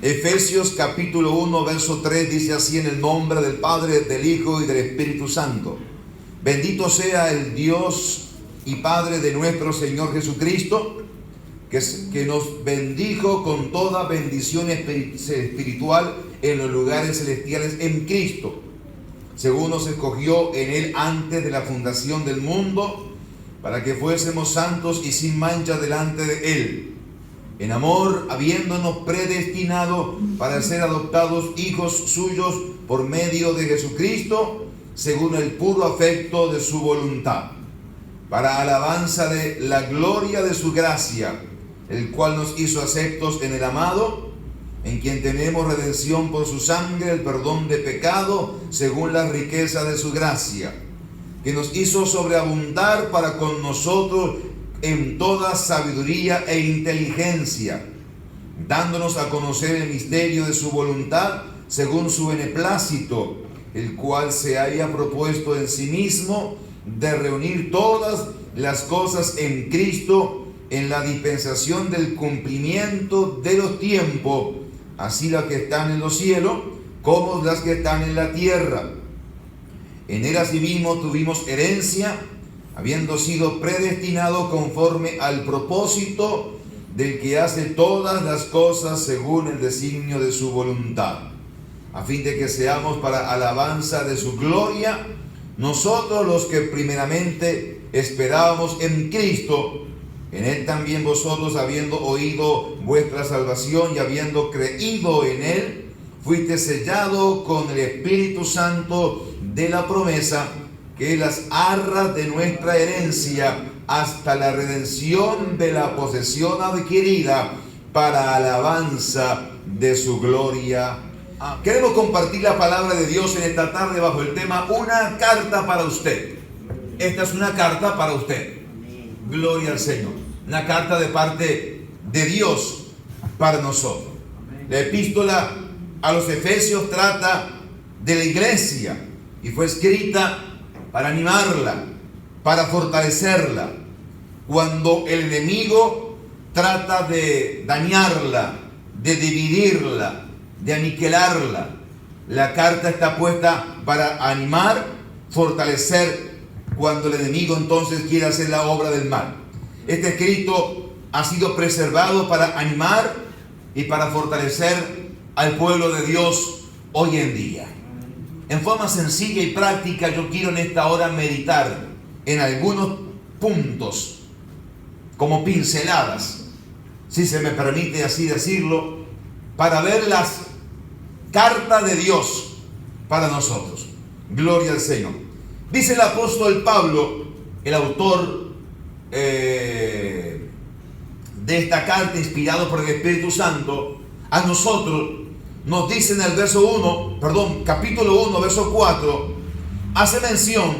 Efesios capítulo 1, verso 3 dice así: en el nombre del Padre, del Hijo y del Espíritu Santo. Bendito sea el Dios y Padre de nuestro Señor Jesucristo, que nos bendijo con toda bendición espiritual en los lugares celestiales en Cristo, según nos escogió en Él antes de la fundación del mundo, para que fuésemos santos y sin mancha delante de Él, en amor, habiéndonos predestinado para ser adoptados hijos suyos por medio de Jesucristo, según el puro afecto de su voluntad, para alabanza de la gloria de su gracia, el cual nos hizo aceptos en el amado, en quien tenemos redención por su sangre, el perdón de pecado, según la riqueza de su gracia, que nos hizo sobreabundar para con nosotros en toda sabiduría e inteligencia, dándonos a conocer el misterio de su voluntad, según su beneplácito, el cual se haya propuesto en sí mismo de reunir todas las cosas en Cristo, en la dispensación del cumplimiento de los tiempos, así las que están en los cielos como las que están en la tierra. En Él asimismo tuvimos herencia, habiendo sido predestinados conforme al propósito del que hace todas las cosas según el designio de su voluntad, a fin de que seamos para alabanza de su gloria, nosotros los que primeramente esperábamos en Cristo. En Él también vosotros, habiendo oído vuestra salvación y habiendo creído en Él, fuiste sellado con el Espíritu Santo de la promesa, que es las arras de nuestra herencia, hasta la redención de la posesión adquirida, para alabanza de su gloria. Queremos compartir la palabra de Dios en esta tarde bajo el tema una carta para usted. Esta es una carta para usted. Gloria al Señor. Una carta de parte de Dios para nosotros. La epístola a los Efesios trata de la iglesia y fue escrita para animarla, para fortalecerla. Cuando el enemigo trata de dañarla, de dividirla, de aniquilarla, la carta está puesta para animar, fortalecer, cuando el enemigo entonces quiere hacer la obra del mal. Este escrito ha sido preservado para animar y para fortalecer al pueblo de Dios hoy en día. En forma sencilla y práctica, yo quiero en esta hora meditar en algunos puntos, como pinceladas, si se me permite así decirlo, para ver las cartas de Dios para nosotros. Gloria al Señor. Dice el apóstol Pablo, el autor de esta carta, inspirado por el Espíritu Santo, a nosotros, nos dice en el capítulo 1, verso 4, hace mención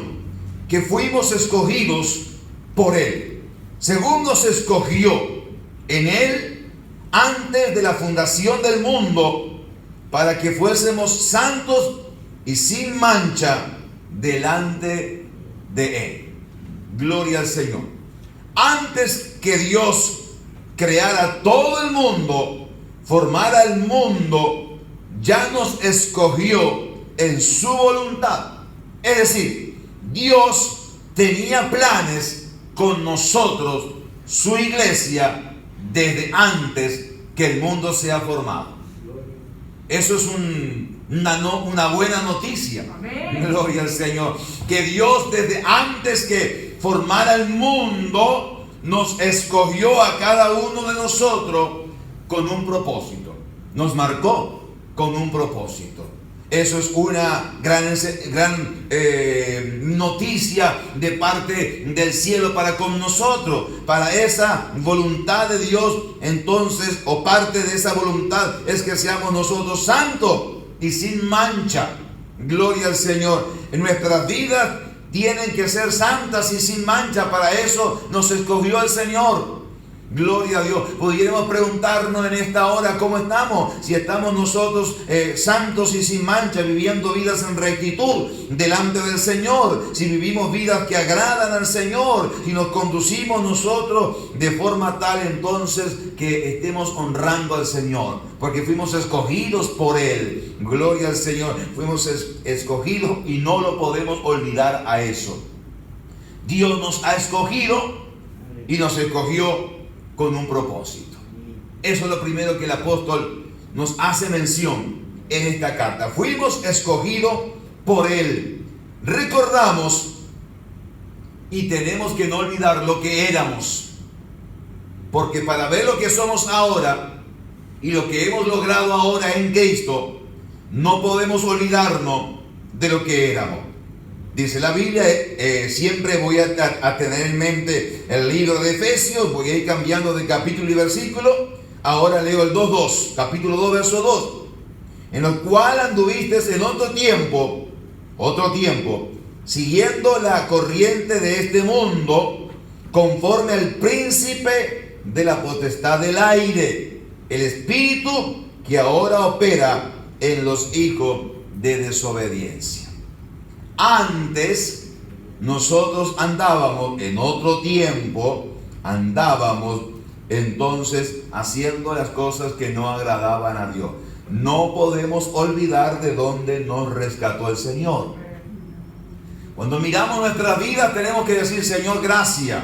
que fuimos escogidos por Él, según nos escogió en Él antes de la fundación del mundo, para que fuésemos santos y sin mancha delante de Él. Gloria al Señor. Antes que Dios creara todo el mundo, formara el mundo, ya nos escogió en su voluntad. Es decir, Dios tenía planes con nosotros, su iglesia, desde antes que el mundo sea formado. Eso es una buena noticia. Amén. Gloria al Señor. Que Dios desde antes que formara el mundo nos escogió a cada uno de nosotros con un propósito. Nos marcó con un propósito. Eso es una gran noticia de parte del cielo para con nosotros. Para esa voluntad de Dios, entonces, o parte de esa voluntad, es que seamos nosotros santos y sin mancha. Gloria al Señor. En nuestras vidas tienen que ser santas y sin mancha. Para eso nos escogió el Señor. Gloria a Dios. Pudiéramos preguntarnos en esta hora cómo estamos. Si estamos nosotros santos y sin mancha, viviendo vidas en rectitud delante del Señor. Si vivimos vidas que agradan al Señor. Si nos conducimos nosotros de forma tal entonces que estemos honrando al Señor. Porque fuimos escogidos por Él. Gloria al Señor. Fuimos escogidos y no lo podemos olvidar a eso. Dios nos ha escogido y nos escogió con un propósito. Eso es lo primero que el apóstol nos hace mención en esta carta. Fuimos escogidos por Él. Recordamos y tenemos que no olvidar lo que éramos. Porque para ver lo que somos ahora y lo que hemos logrado ahora en Cristo, no podemos olvidarnos de lo que éramos. Dice la Biblia, siempre voy a tener en mente el libro de Efesios, voy a ir cambiando de capítulo y versículo. Ahora leo el 2:2, capítulo 2, verso 2. En el cual anduviste en otro tiempo, siguiendo la corriente de este mundo, conforme al príncipe de la potestad del aire, el espíritu que ahora opera en los hijos de desobediencia. Antes nosotros andábamos en otro tiempo, entonces haciendo las cosas que no agradaban a Dios. No podemos olvidar de dónde nos rescató el Señor. Cuando miramos nuestras vidas tenemos que decir: Señor, gracias,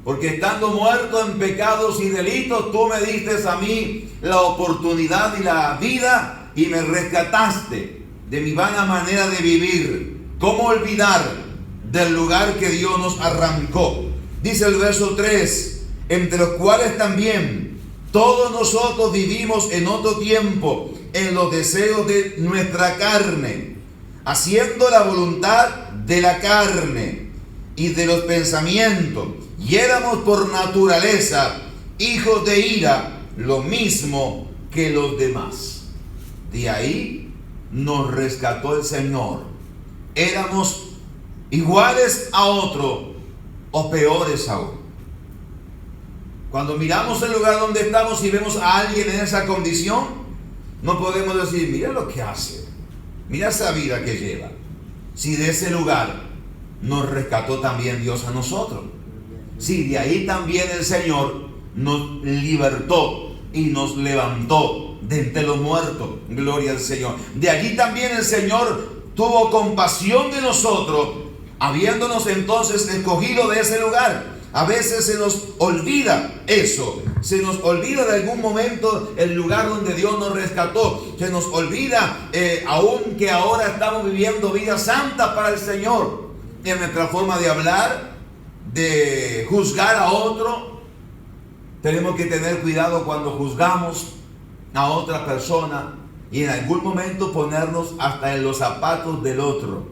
porque estando muerto en pecados y delitos, tú me diste a mí la oportunidad y la vida y me rescataste de mi vana manera de vivir. ¿Cómo olvidar del lugar que Dios nos arrancó? Dice el verso 3, entre los cuales también todos nosotros vivimos en otro tiempo, en los deseos de nuestra carne, haciendo la voluntad de la carne y de los pensamientos, y éramos por naturaleza hijos de ira, lo mismo que los demás. De ahí nos rescató el Señor. Éramos iguales a otro o peores aún. Cuando miramos el lugar donde estamos y vemos a alguien en esa condición, no podemos decir: mira lo que hace, mira esa vida que lleva. Si de ese lugar nos rescató también Dios a nosotros. Si de ahí también el Señor nos libertó y nos levantó de entre los muertos. Gloria al Señor. De allí también el Señor tuvo compasión de nosotros, habiéndonos entonces escogido de ese lugar. A veces se nos olvida eso, se nos olvida de algún momento el lugar donde Dios nos rescató, se nos olvida aún que ahora estamos viviendo vida santa para el Señor, en nuestra forma de hablar, de juzgar a otro. Tenemos que tener cuidado cuando juzgamos a otra persona y en algún momento ponernos hasta en los zapatos del otro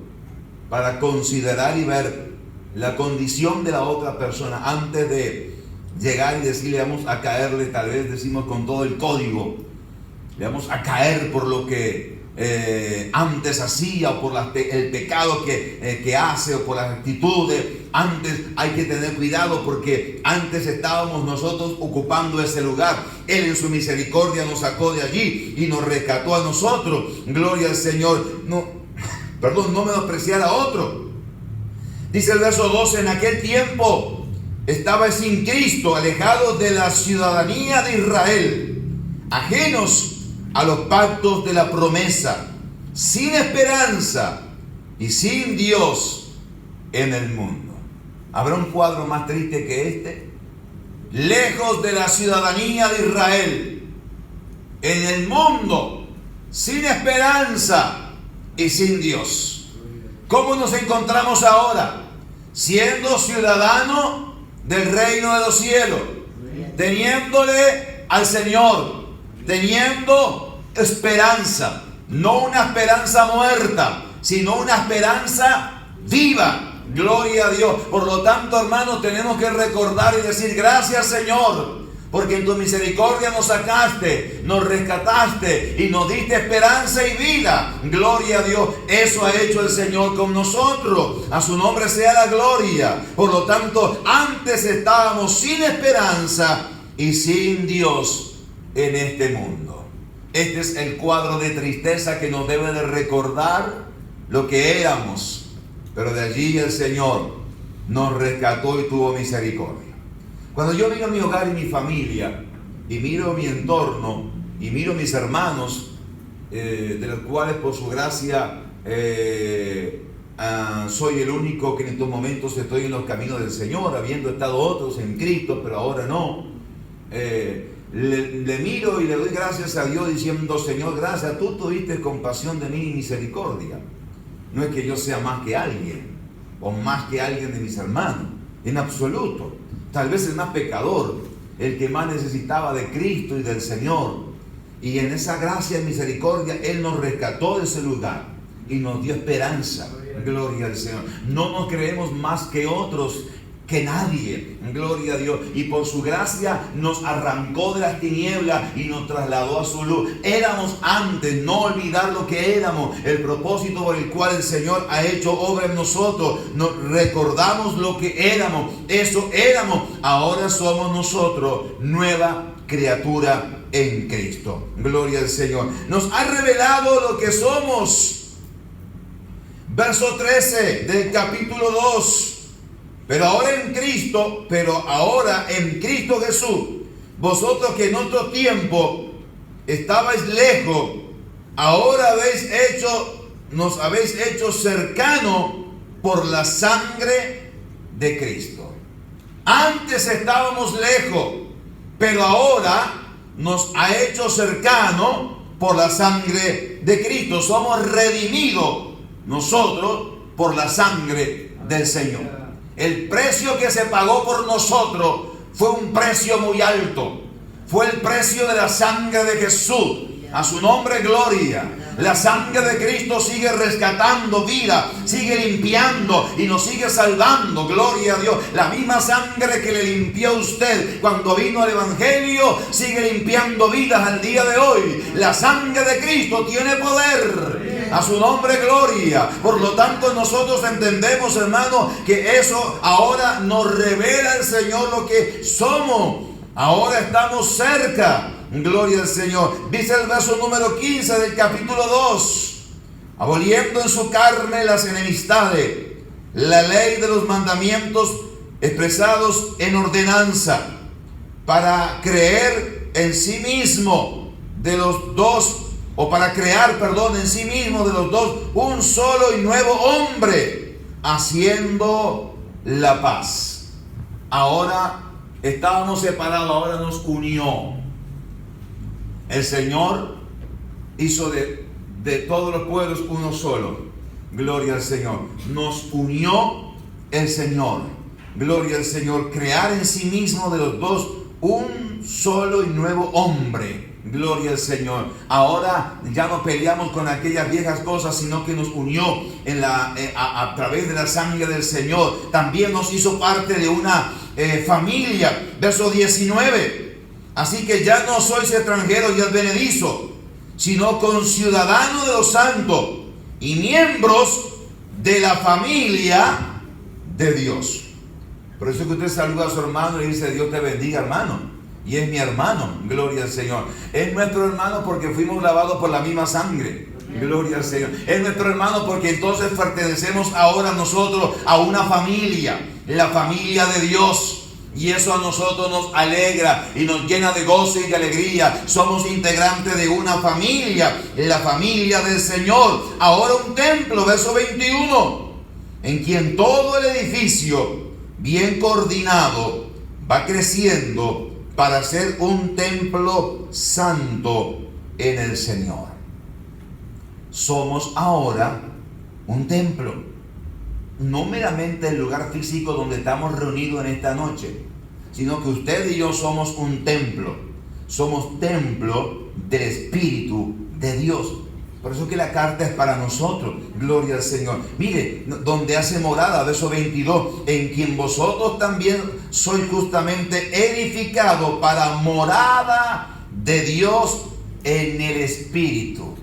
para considerar y ver la condición de la otra persona antes de llegar y decirle: vamos a caerle, tal vez decimos con todo el código, le vamos a caer por lo que antes hacía, o por el pecado que hace, o por las actitudes. Antes hay que tener cuidado porque antes estábamos nosotros ocupando ese lugar. Él en su misericordia nos sacó de allí y nos rescató a nosotros. Gloria al Señor. No menospreciar a otro. Dice el verso 12: en aquel tiempo estabais sin Cristo, alejados de la ciudadanía de Israel, ajenos a los pactos de la promesa, sin esperanza y sin Dios en el mundo. ¿Habrá un cuadro más triste que este? Lejos de la ciudadanía de Israel, en el mundo, sin esperanza y sin Dios. ¿Cómo nos encontramos ahora? Siendo ciudadanos del reino de los cielos, teniéndole al Señor, teniendo esperanza, no una esperanza muerta, sino una esperanza viva. Gloria a Dios. Por lo tanto, hermanos, tenemos que recordar y decir: gracias, Señor, Porque en tu misericordia nos sacaste, nos rescataste y nos diste esperanza y vida. Gloria a Dios. Eso ha hecho el Señor con nosotros. A su nombre sea la gloria. Por lo tanto, antes estábamos sin esperanza y sin Dios en este mundo. Este es el cuadro de tristeza que nos debe de recordar lo que éramos. Pero de allí el Señor nos rescató y tuvo misericordia. Cuando yo miro mi hogar y mi familia, y miro mi entorno, y miro mis hermanos, de los cuales por su gracia soy el único que en estos momentos estoy en los caminos del Señor, habiendo estado otros en Cristo, pero ahora no. Le miro y le doy gracias a Dios diciendo: Señor, gracias, tú tuviste compasión de mí y misericordia. No es que yo sea más que alguien, o más que alguien de mis hermanos, en absoluto. Tal vez el más pecador, el que más necesitaba de Cristo y del Señor. Y en esa gracia y misericordia Él nos rescató de ese lugar y nos dio esperanza. Gloria al Señor. No nos creemos más que otros, que nadie. Gloria a Dios. Y por su gracia nos arrancó de las tinieblas y nos trasladó a su luz. Éramos antes, no olvidar lo que éramos, el propósito por el cual el Señor ha hecho obra en nosotros. Nos recordamos lo que éramos, eso éramos. Ahora somos nosotros nueva criatura en Cristo. Gloria al Señor. Nos ha revelado lo que somos. Verso 13 del capítulo 2. Pero ahora en Cristo Jesús, vosotros que en otro tiempo estabais lejos, ahora nos habéis hecho cercano por la sangre de Cristo. Antes estábamos lejos, pero ahora nos ha hecho cercano por la sangre de Cristo. Somos redimidos nosotros por la sangre del Señor. El precio que se pagó por nosotros fue un precio muy alto. Fue el precio de la sangre de Jesús. A su nombre, gloria. La sangre de Cristo sigue rescatando vida, sigue limpiando y nos sigue salvando. Gloria a Dios. La misma sangre que le limpió a usted cuando vino al Evangelio sigue limpiando vidas al día de hoy. La sangre de Cristo tiene poder. A su nombre, gloria. Por lo tanto, nosotros entendemos, hermano, que eso ahora nos revela el Señor lo que somos. Ahora estamos cerca. Gloria al Señor. Dice el verso número 15 del capítulo 2: aboliendo en su carne las enemistades, la ley de los mandamientos expresados en ordenanza, para creer en sí mismo de los dos, o para crear, en sí mismo de los dos un solo y nuevo hombre, haciendo la paz. Ahora estábamos separados, ahora nos unió. El Señor hizo de todos los pueblos uno solo. Gloria al Señor. Nos unió el Señor. Gloria al Señor. Crear en sí mismo de los dos un solo y nuevo hombre. Gloria al Señor. Ahora ya no peleamos con aquellas viejas cosas, sino que nos unió a través de la sangre del Señor. También nos hizo parte de una familia. Verso 19. Así que ya no sois extranjeros y advenedizos, sino conciudadanos de los santos y miembros de la familia de Dios. Por eso que usted saluda a su hermano y dice: Dios te bendiga, hermano. Y es mi hermano, gloria al Señor. Es nuestro hermano porque fuimos lavados por la misma sangre. Gloria al Señor. Es nuestro hermano porque entonces pertenecemos ahora nosotros a una familia, la familia de Dios. Y eso a nosotros nos alegra y nos llena de gozo y de alegría. Somos integrantes de una familia, la familia del Señor. Ahora un templo, verso 21, en quien todo el edificio, bien coordinado, va creciendo para ser un templo santo en el Señor. Somos ahora un templo. No meramente el lugar físico donde estamos reunidos en esta noche, sino que usted y yo somos un templo. Somos templo del Espíritu de Dios. Por eso que la carta es para nosotros. Gloria al Señor. Mire, donde hace morada, verso 22, en quien vosotros también sois justamente edificados para morada de Dios en el Espíritu.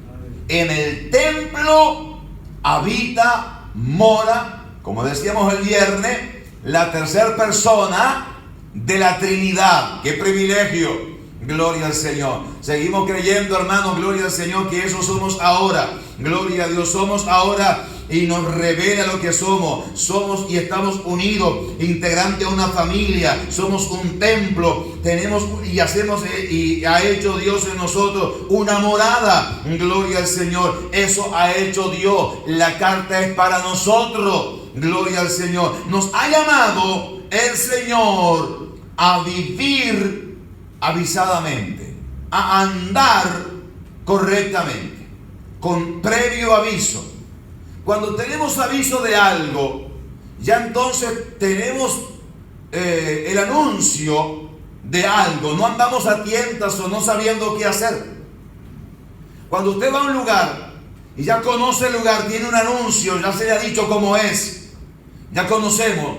En el templo habita, mora, como decíamos el viernes, la tercera persona de la Trinidad. ¡Qué privilegio! Gloria al Señor. Seguimos creyendo, hermanos, gloria al Señor, que eso somos ahora. Gloria a Dios, somos ahora y nos revela lo que somos. Somos y estamos unidos, integrantes de una familia. Somos un templo. Tenemos y hacemos y ha hecho Dios en nosotros una morada. Gloria al Señor. Eso ha hecho Dios. La carta es para nosotros. Gloria al Señor. Nos ha llamado el Señor a vivir avisadamente, a andar correctamente, con previo aviso. Cuando tenemos aviso de algo, ya entonces tenemos el anuncio de algo. No andamos a tientas o no sabiendo qué hacer. Cuando usted va a un lugar y ya conoce el lugar, tiene un anuncio, ya se le ha dicho cómo es, ya conocemos,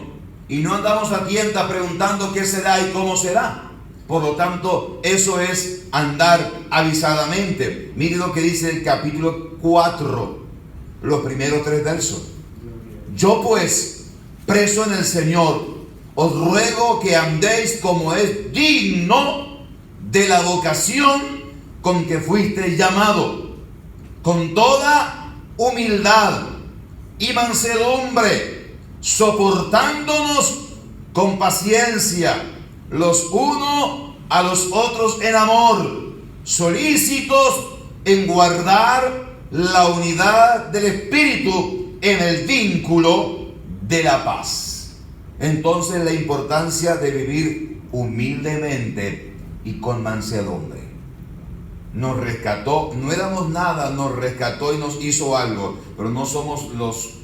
y no andamos a tientas preguntando qué será y cómo será. Por lo tanto, eso es andar avisadamente. Mire lo que dice el capítulo 4, los primeros 3 versos. Yo pues, preso en el Señor, os ruego que andéis como es digno de la vocación con que fuisteis llamado, con toda humildad y mansedumbre, soportándonos con paciencia los unos a los otros en amor, solícitos en guardar la unidad del Espíritu en el vínculo de la paz. Entonces, la importancia de vivir humildemente y con mansedumbre. Nos rescató, no éramos nada, nos rescató y nos hizo algo, pero no somos los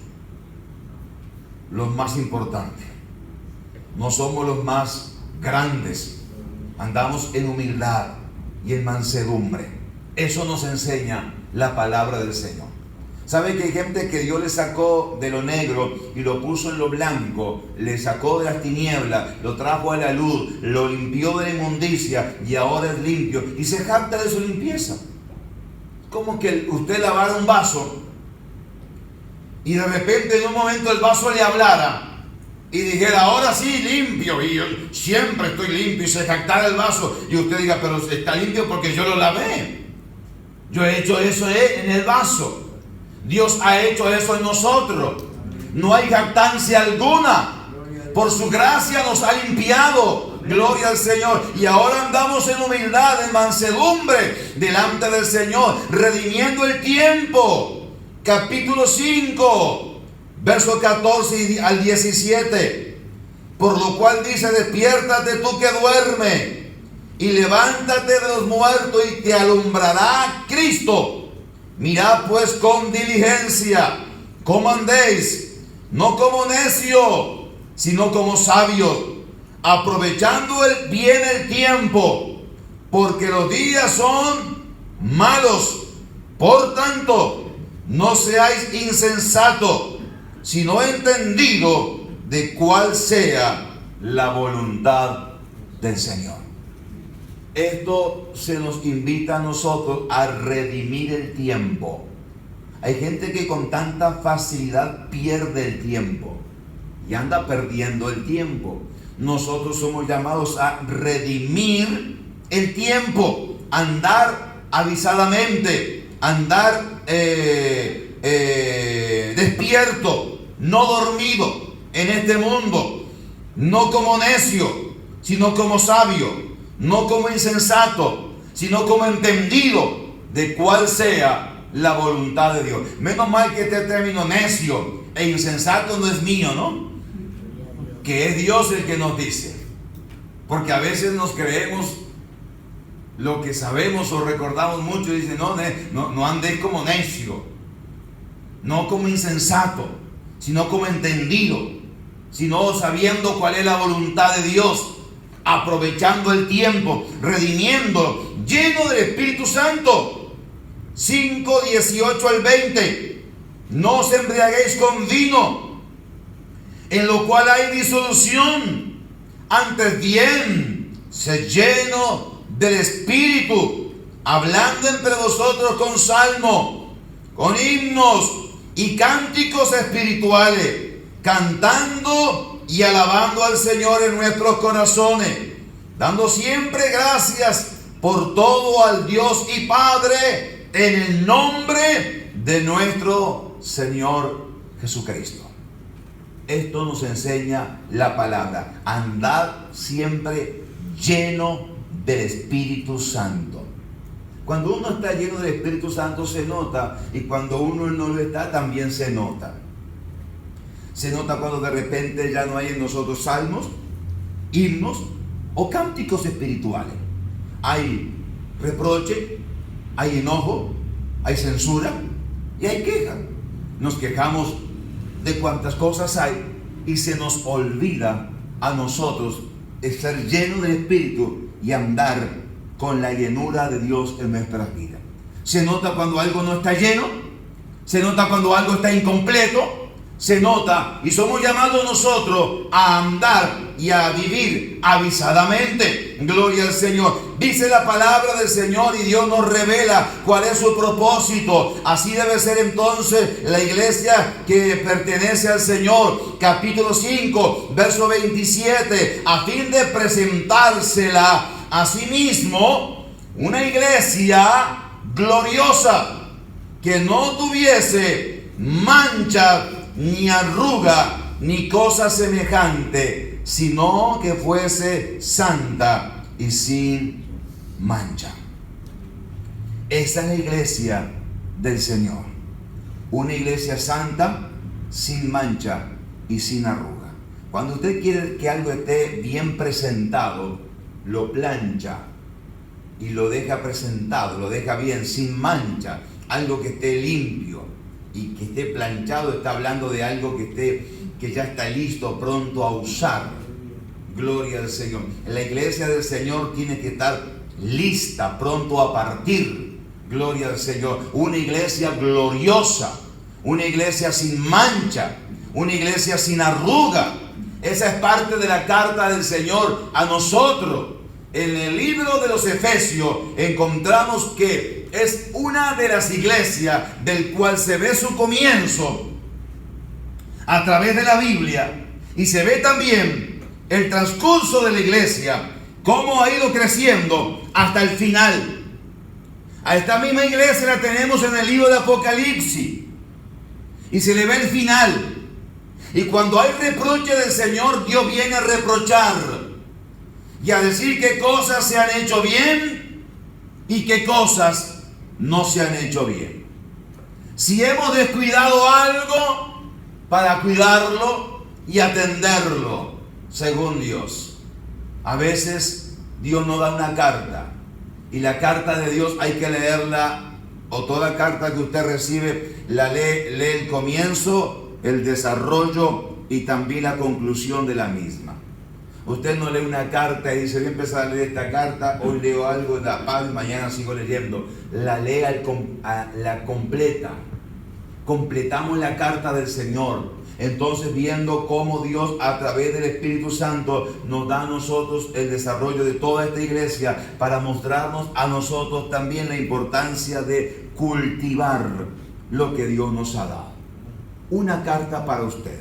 más importantes, no somos los más grandes. Andamos en humildad y en mansedumbre. Eso nos enseña la palabra del Señor. ¿Sabe que hay gente que Dios le sacó de lo negro y lo puso en lo blanco? Le sacó de las tinieblas, lo trajo a la luz, lo limpió de la inmundicia y ahora es limpio y se jacta de su limpieza. Como que usted lavara un vaso y de repente en un momento el vaso le hablara y dijera, ahora sí, limpio, y yo siempre estoy limpio, y se jactara el vaso, y usted diga, pero está limpio porque yo lo lavé. Yo he hecho eso en el vaso. Dios ha hecho eso en nosotros. No hay jactancia alguna. Por su gracia nos ha limpiado. Gloria al Señor. Y ahora andamos en humildad, en mansedumbre, delante del Señor, redimiendo el tiempo. Capítulo 5. Verso 14 al 17. Por lo cual dice, despiértate tú que duermes, y levántate de los muertos, y te alumbrará Cristo. Mirad pues con diligencia cómo andéis, no como necios, sino como sabios, aprovechando bien el tiempo, porque los días son malos. Por tanto, no seáis insensatos, sino entendido de cuál sea la voluntad del Señor. Esto se nos invita a nosotros a redimir el tiempo. Hay gente que con tanta facilidad pierde el tiempo y anda perdiendo el tiempo. Nosotros somos llamados a redimir el tiempo, andar avisadamente, andar despierto, no dormido en este mundo, no como necio, sino como sabio, no como insensato, sino como entendido de cuál sea la voluntad de Dios. Menos mal que este término necio e insensato no es mío, ¿no? Que es Dios el que nos dice. Porque a veces nos creemos lo que sabemos o recordamos mucho y dice, no andéis como necio, no como insensato, sino como entendido, sino sabiendo cuál es la voluntad de Dios, aprovechando el tiempo, redimiendo, lleno del Espíritu Santo, 5, 18 al 20. No os embriaguéis con vino, en lo cual hay disolución. Antes bien, sed lleno del Espíritu, hablando entre vosotros con salmo, con himnos y cánticos espirituales, cantando y alabando al Señor en nuestros corazones, dando siempre gracias por todo al Dios y Padre, en el nombre de nuestro Señor Jesucristo. Esto nos enseña la palabra. Andad siempre lleno del Espíritu Santo. Cuando uno está lleno del Espíritu Santo se nota, y cuando uno no lo está también se nota. Se nota cuando de repente ya no hay en nosotros salmos, himnos o cánticos espirituales. Hay reproche, hay enojo, hay censura y hay queja. Nos quejamos de cuantas cosas hay y se nos olvida a nosotros estar llenos del Espíritu y andar con la llenura de Dios en nuestras vidas. Se nota cuando algo no está lleno, se nota cuando algo está incompleto, se nota, y somos llamados nosotros a andar y a vivir avisadamente. Gloria al Señor. Dice la palabra del Señor y Dios nos revela cuál es su propósito. Así debe ser entonces la iglesia que pertenece al Señor. Capítulo 5, verso 27. A fin de presentársela a sí mismo, una iglesia gloriosa, que no tuviese mancha ni arruga ni cosa semejante, sino que fuese santa y sin mancha. Esa es la iglesia del Señor, una iglesia santa, sin mancha y sin arruga. Cuando usted quiere que algo esté bien presentado, lo plancha y lo deja presentado, lo deja bien, sin mancha, algo que esté limpio. Y que esté planchado, está hablando de algo que ya está listo, pronto a usar. Gloria al Señor. La iglesia del Señor tiene que estar lista, pronto a partir. Gloria al Señor. Una iglesia gloriosa, una iglesia sin mancha, una iglesia sin arruga. Esa es parte de la carta del Señor a nosotros. En el libro de los Efesios encontramos que es una de las iglesias del cual se ve su comienzo a través de la Biblia, y se ve también el transcurso de la iglesia, cómo ha ido creciendo hasta el final. A esta misma iglesia la tenemos en el libro de Apocalipsis y se le ve el final. Y cuando hay reproche del Señor, Dios viene a reprochar y a decir qué cosas se han hecho bien y qué cosas no se han hecho bien. Si hemos descuidado algo, para cuidarlo y atenderlo según Dios. A veces Dios nos da una carta y la carta de Dios hay que leerla, o toda carta que usted recibe la lee el comienzo, el desarrollo y también la conclusión de la misma. Usted no lee una carta y dice, voy a empezar a leer esta carta, hoy leo algo de la paz, mañana sigo leyendo. La lee la completa. Completamos la carta del Señor. Entonces, viendo cómo Dios a través del Espíritu Santo nos da a nosotros el desarrollo de toda esta iglesia, para mostrarnos a nosotros también la importancia de cultivar lo que Dios nos ha dado. Una carta para usted.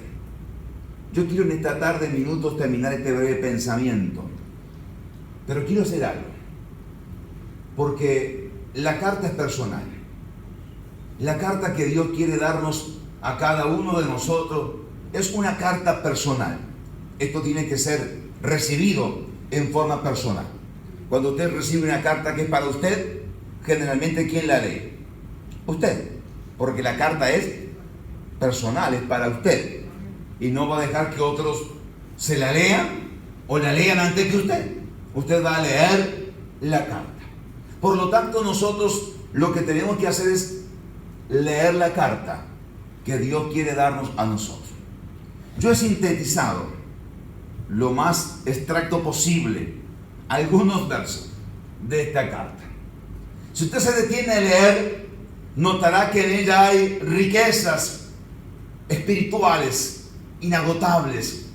Yo quiero en esta tarde, en minutos, terminar este breve pensamiento. Pero quiero hacer algo. Porque la carta es personal. La carta que Dios quiere darnos a cada uno de nosotros es una carta personal. Esto tiene que ser recibido en forma personal. Cuando usted recibe una carta que es para usted, generalmente ¿quién la lee? Usted. Porque la carta es personal, es para usted. Y no va a dejar que otros se la lean o la lean antes que usted. Usted va a leer la carta. Por lo tanto, nosotros lo que tenemos que hacer es leer la carta que Dios quiere darnos a nosotros. Yo he sintetizado lo más extracto posible algunos versos de esta carta. Si usted se detiene a leer notará que en ella hay riquezas espirituales inagotables,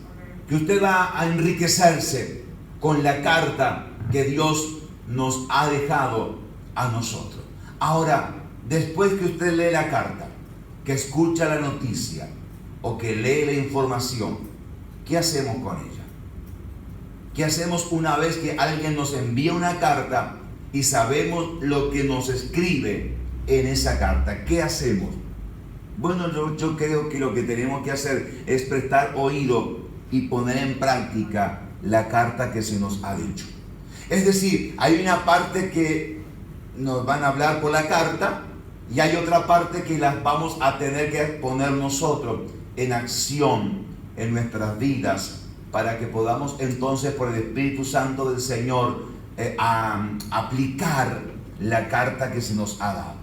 que usted va a enriquecerse con la carta que Dios nos ha dejado a nosotros. Ahora, después que usted lee la carta, que escucha la noticia o que lee la información, ¿qué hacemos con ella? ¿Qué hacemos una vez que alguien nos envía una carta y sabemos lo que nos escribe en esa carta? ¿Qué hacemos? Bueno, yo creo que lo que tenemos que hacer es prestar oído y poner en práctica la carta que se nos ha dicho. Es decir, hay una parte que nos van a hablar por la carta y hay otra parte que las vamos a tener que poner nosotros en acción en nuestras vidas, para que podamos entonces por el Espíritu Santo del Señor aplicar la carta que se nos ha dado.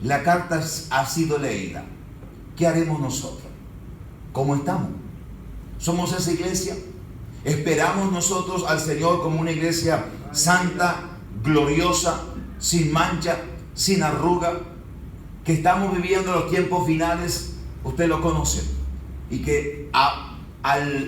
La carta ha sido leída. ¿Qué haremos nosotros? ¿Cómo estamos? ¿Somos esa iglesia? ¿Esperamos nosotros al Señor como una iglesia santa, gloriosa, sin mancha, sin arruga? Que estamos viviendo los tiempos finales, usted lo conoce, y que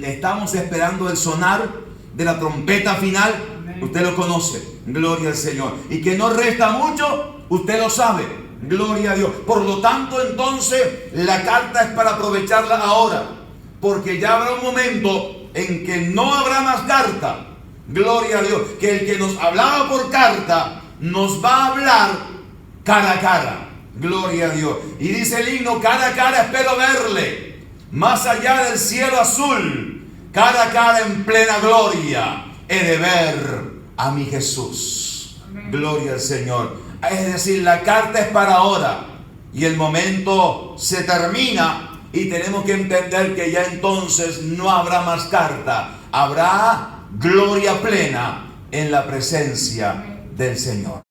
estamos esperando el sonar de la trompeta final, usted lo conoce, gloria al Señor, y que no resta mucho, usted lo sabe, gloria a Dios. Por lo tanto, entonces la carta es para aprovecharla ahora, porque ya habrá un momento en que no habrá más carta, gloria a Dios, que el que nos hablaba por carta nos va a hablar cara a cara, gloria a Dios. Y dice el himno: cara a cara espero verle, más allá del cielo azul, cara a cara en plena gloria, he de ver a mi Jesús. Amén. Gloria al Señor. Es decir, la carta es para ahora y el momento se termina y tenemos que entender que ya entonces no habrá más carta, habrá gloria plena en la presencia del Señor.